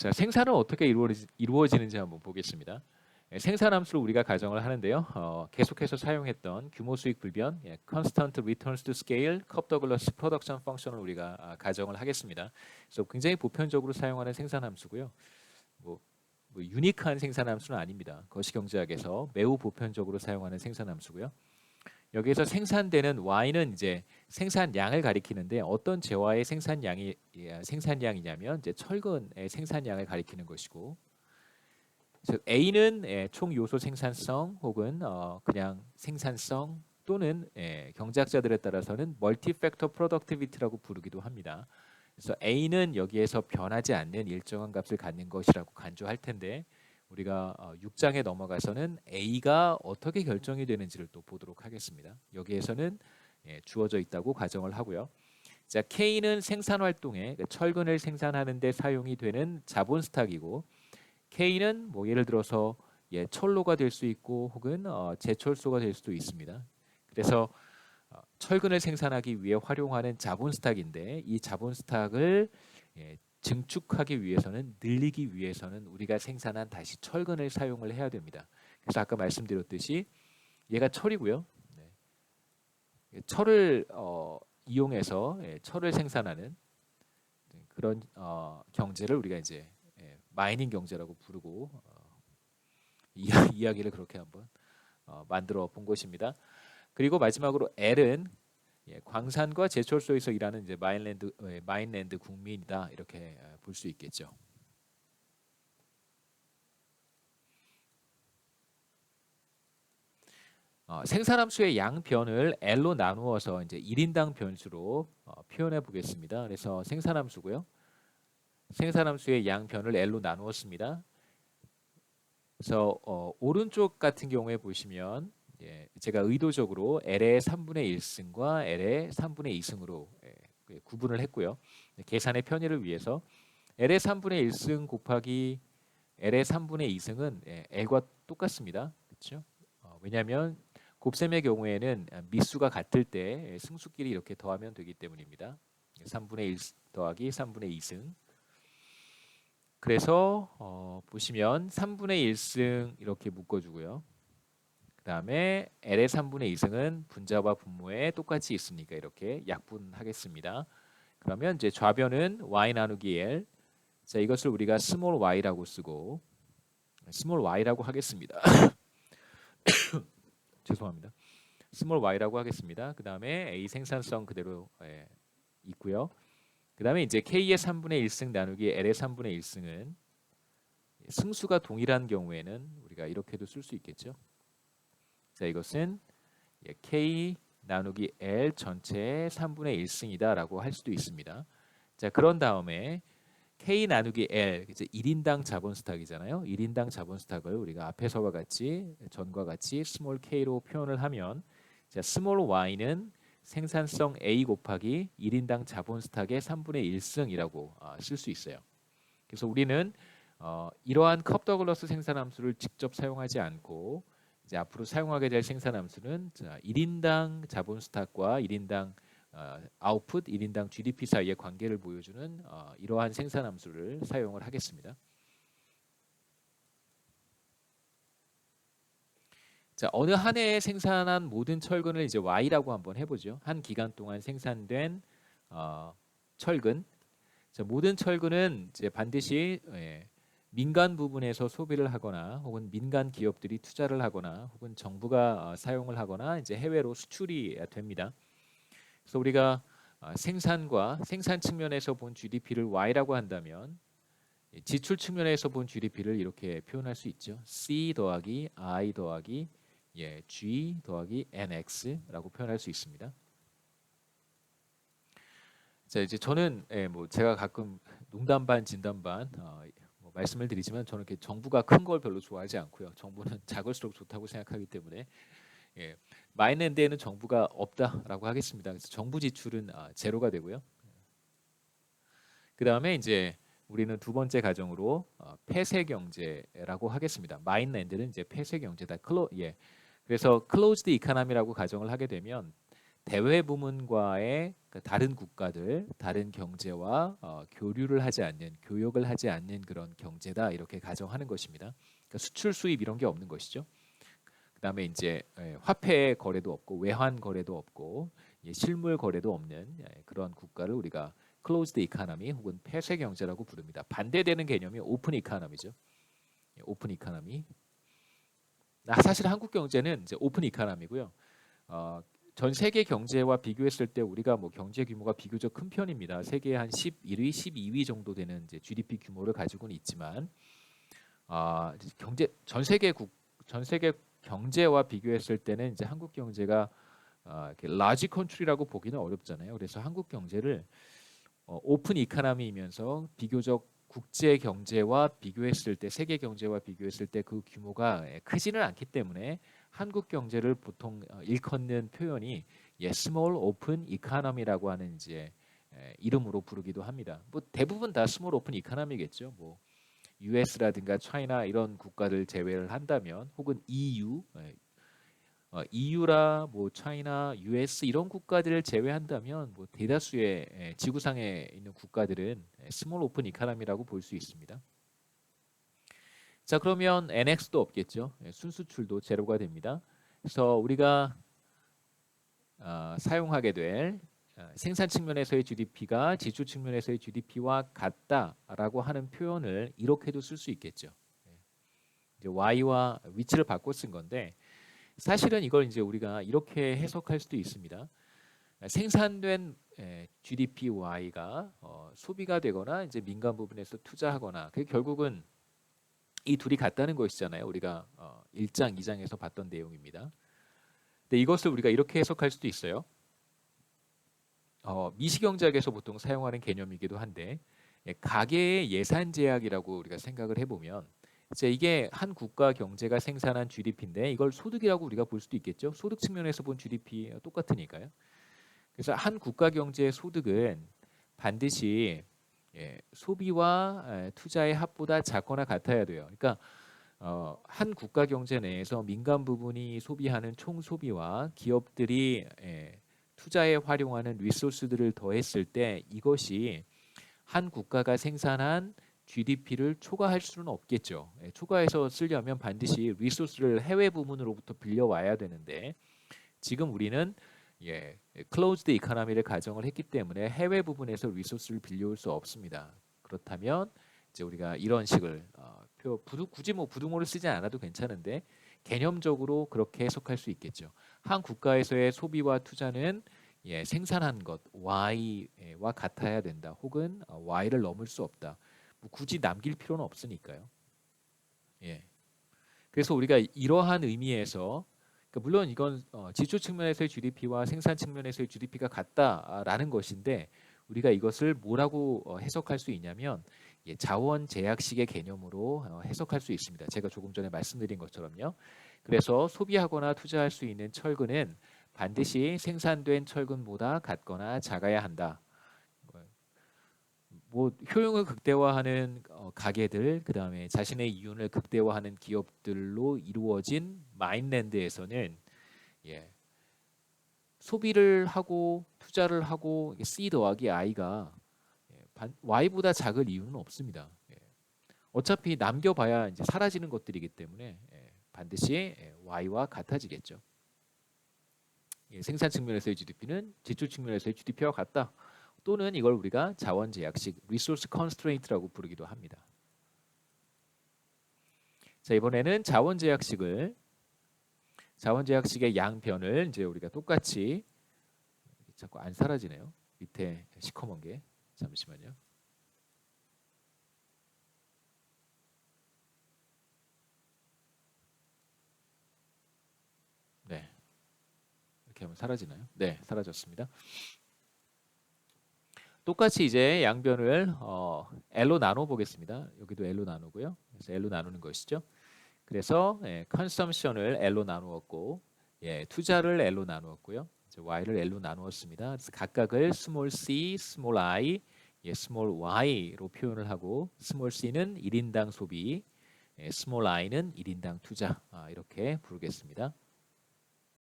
자, 생산은 어떻게 이루어지는지 한번 보겠습니다. 생산 함수를 우리가 가정을 하는데요. 계속해서 사용했던 규모 수익 불변, constant returns to scale, 컵더글러스 프로덕션 펑션을 우리가 가정을 하겠습니다. 그래서 굉장히 보편적으로 사용하는 생산 함수고요. 뭐 유니크한 생산 함수는 아닙니다. 거시경제학에서 매우 보편적으로 사용하는 생산 함수고요. 여기에서 생산되는 Y는 이제 생산량을 가리키는데 어떤 재화의 생산량이냐면 이제 철근의 생산량을 가리키는 것이고, 즉 A는 총 요소 생산성 혹은 그냥 생산성 또는 경제학자들에 따라서는 멀티팩터 프로덕티비티라고 부르기도 합니다. 그래서 A는 여기에서 변하지 않는 일정한 값을 갖는 것이라고 간주할 텐데, 우리가 6장에 넘어가서는 A가 어떻게 결정이 되는지를 또 보도록 하겠습니다. 여기에서는 주어져 있다고 가정을 하고요. 자, K는 생산 활동에 철근을 생산하는 데 사용이 되는 자본 스탁이고, K는 뭐 예를 들어서 철로가 될 수 있고 혹은 제철소가 될 수도 있습니다. 그래서 철근을 생산하기 위해 활용하는 자본 스탁인데, 이 자본 스탁을 증축하기 위해서는, 늘리기 위해서는 우리가 생산한 다시 철근을 사용을 해야 됩니다. 그래서 아까 말씀드렸듯이 얘가 철이고요. 철을 이용해서 철을 생산하는 그런 경제를 우리가 이제 마이닝 경제라고 부르고 이야기를 그렇게 한번 만들어 본 것입니다. 그리고 마지막으로 L은 광산과 제철소에서 일하는 이제 마인랜드 국민이다, 이렇게 볼 수 있겠죠. 생산함수의 양변을 L로 나누어서 이제 1인당 변수로 표현해 보겠습니다. 그래서 생산함수고요. 생산함수의 양변을 L로 나누었습니다. 그래서 오른쪽 같은 경우에 보시면 제가 의도적으로 L의 3분의 1승과 L의 3분의 2승으로 구분을 했고요. 계산의 편의를 위해서 L의 3분의 1승 곱하기 L의 3분의 2승은 L과 똑같습니다. 그렇죠? 왜냐하면 곱셈의 경우에는 미수가 같을 때 승수끼리 이렇게 더하면 되기 때문입니다. 3분의 1 더하기 3분의 2승. 그래서 보시면 3분의 1승 이렇게 묶어주고요. 그 다음에 L의 3분의 2승은 분자와 분모에 똑같이 있으니까 이렇게 약분하겠습니다. 그러면 이제 좌변은 y 나누기 L. 자, 이것을 우리가 스몰 y라고 쓰고 스몰 y라고 하겠습니다. 죄송합니다. 스몰 y라고 하겠습니다. 그 다음에 A 생산성 그대로 있고요. 그 다음에 이제 K의 3분의 1승 나누기 L의 3분의 1승은 승수가 동일한 경우에는 우리가 이렇게도 쓸 수 있겠죠. 자, 이것은 K 나누기 L 전체의 3분의 1승이다 라고 할 수도 있습니다. 자, 그런 다음에 K 나누기 L, 이제 1인당 자본 스탁이잖아요. 1인당 자본 스탁을 우리가 앞에서와 같이, 전과 같이 스몰 k로 표현을 하면, 자, 스몰 y는 생산성 A 곱하기 1인당 자본 스탁의 3분의 1승이라고 쓸 수 있어요. 그래서 우리는 이러한 컵더글러스 생산함수를 직접 사용하지 않고 이제 앞으로 사용하게 될 생산함수는 1인당 자본 스탁과 1인당 아웃풋, 1인당 GDP 사이의 관계를 보여주는 이러한 생산함수를 사용을 하겠습니다. 자, 어느 한 해에 생산한 모든 철근을 이제 Y라고 한번 해보죠. 한 기간 동안 생산된 철근. 자, 모든 철근은 이제 반드시 민간 부분에서 소비를 하거나 혹은 민간 기업들이 투자를 하거나 혹은 정부가 사용을 하거나 이제 해외로 수출이 됩니다. 그래서 우리가 생산과 생산 측면에서 본 GDP를 Y라고 한다면 지출 측면에서 본 GDP를 이렇게 표현할 수 있죠. C 더하기 I 더하기 G 더하기 NX라고 표현할 수 있습니다. 자, 이제 저는 뭐 제가 가끔 농담 반 진담 반 뭐 말씀을 드리지만 저는 이렇게 정부가 큰 걸 별로 좋아하지 않고요. 정부는 작을수록 좋다고 생각하기 때문에 마인랜드에는 정부가 없다라고 하겠습니다. 그래서 정부 지출은 제로가 되고요. 그 다음에 이제 우리는 두 번째 가정으로 폐쇄 경제라고 하겠습니다. 마인랜드는 이제 폐쇄 경제다. 그래서 클로즈드 이카노미라고 가정을 하게 되면 대외 부문과의 다른 국가들, 다른 경제와 교류를 하지 않는, 교역을 하지 않는 그런 경제다 이렇게 가정하는 것입니다. 그러니까 수출 수입 이런 게 없는 것이죠. 그다음에 이제 화폐 거래도 없고 외환 거래도 없고 실물 거래도 없는 그런 국가를 우리가 closed economy 혹은 폐쇄 경제라고 부릅니다. 반대되는 개념이 open economy죠. 오픈 이코노미. 사실 한국 경제는 이제 오픈 이코노미고요. 전 세계 경제와 비교했을 때 우리가 뭐 경제 규모가 비교적 큰 편입니다. 세계 한 11위, 12위 정도 되는 이제 GDP 규모를 가지고는 있지만 경제 전 세계 경제와 비교했을 때는 이제 한국 경제가 이렇게 라지 컨트리라고 보기는 어렵잖아요. 그래서 한국 경제를 오픈 이코노미이면서 비교적 국제 경제와 비교했을 때 세계 경제와 비교했을 때 그 규모가 크지는 않기 때문에 한국 경제를 보통 일컫는 표현이 스몰 오픈 이코노미라고 하는 이제 이름으로 부르기도 합니다. 뭐 대부분 다 스몰 오픈 이코노미겠죠. 뭐 US라든가 차이나 이런 국가를 제외를 한다면 혹은 EU EU라 뭐 차이나 US 이런 국가들을 제외한다면 뭐 대다수의 지구상에 있는 국가들은 스몰 오픈 이코노미라고 볼 수 있습니다. 자, 그러면 NX도 없겠죠. 순수출도 제로가 됩니다. 그래서 우리가 사용하게 될 생산 측면에서의 GDP가 지출 측면에서의 GDP와 같다라고 하는 표현을 이렇게도 쓸 수 있겠죠. 이제 Y와 위치를 바꿔 쓴 건데 사실은 이걸 이제 우리가 이렇게 해석할 수도 있습니다. 생산된 GDP Y가 소비가 되거나 이제 민간 부분에서 투자하거나 그게 결국은 이 둘이 같다는 것이잖아요. 우리가 1장, 2장에서 봤던 내용입니다. 근데 이것을 우리가 이렇게 해석할 수도 있어요. 미시경제학에서 보통 사용하는 개념이기도 한데 가계의 예산 제약이라고 우리가 생각을 해보면 이제 이게 한 국가 경제가 생산한 GDP인데 이걸 소득이라고 우리가 볼 수도 있겠죠. 소득 측면에서 본 GDP 똑같으니까요. 그래서 한 국가 경제의 소득은 반드시 소비와 투자의 합보다 작거나 같아야 돼요. 그러니까 한 국가 경제 내에서 민간 부분이 소비하는 총 소비와 기업들이 투자에 활용하는 리소스들을 더했을 때 이것이 한 국가가 생산한 GDP를 초과할 수는 없겠죠. 초과해서 쓰려면 반드시 리소스를 해외 부문으로부터 빌려와야 되는데 지금 우리는 클로즈드 이코노미를 가정을 했기 때문에 해외 부분에서 리소스를 빌려올 수 없습니다. 그렇다면 이제 우리가 이런 식을 굳이 뭐 부등호를 쓰지 않아도 괜찮은데 개념적으로 그렇게 해석할 수 있겠죠. 한 국가에서의 소비와 투자는 생산한 것 Y와 같아야 된다. 혹은 Y를 넘을 수 없다. 뭐 굳이 남길 필요는 없으니까요. 그래서 우리가 이러한 의미에서 그러니까 물론 이건 지출 측면에서의 GDP와 생산 측면에서의 GDP가 같다라는 것인데 우리가 이것을 뭐라고 해석할 수 있냐면 자원 제약식의 개념으로 해석할 수 있습니다. 제가 조금 전에 말씀드린 것처럼요. 그래서 소비하거나 투자할 수 있는 철근은 반드시 생산된 철근보다 같거나 작아야 한다. 뭐 효용을 극대화하는 가게들, 그다음에 자신의 이윤을 극대화하는 기업들로 이루어진 마인랜드에서는 소비를 하고 투자를 하고 C 더하기 I가 Y보다 작을 이유는 없습니다. 어차피 남겨봐야 이제 사라지는 것들이기 때문에 반드시 Y와 같아지겠죠. 생산 측면에서의 GDP는 지출 측면에서의 GDP와 같다. 또는 이걸 우리가 자원 제약식, resource constraint라고 부르기도 합니다. 자, 이번에는 자원 제약식의 양변을 이제 우리가 똑같이 자꾸 안 사라지네요. 밑에 시커먼 게 잠시만요. 네, 이렇게 하면 사라지나요? 네, 사라졌습니다. 똑같이 이제 양변을 L로 나눠 보겠습니다. 여기도 L로 나누고요. 그래서 L로 나누는 것이죠. 그래서 consumption을 L로 나누었고 투자를 L로 나누었고요. 이제 Y를 L로 나누었습니다. 그래서 각각을 small c, small i, small y로 표현을 하고 small c는 1인당 소비, small i는 1인당 투자 이렇게 부르겠습니다.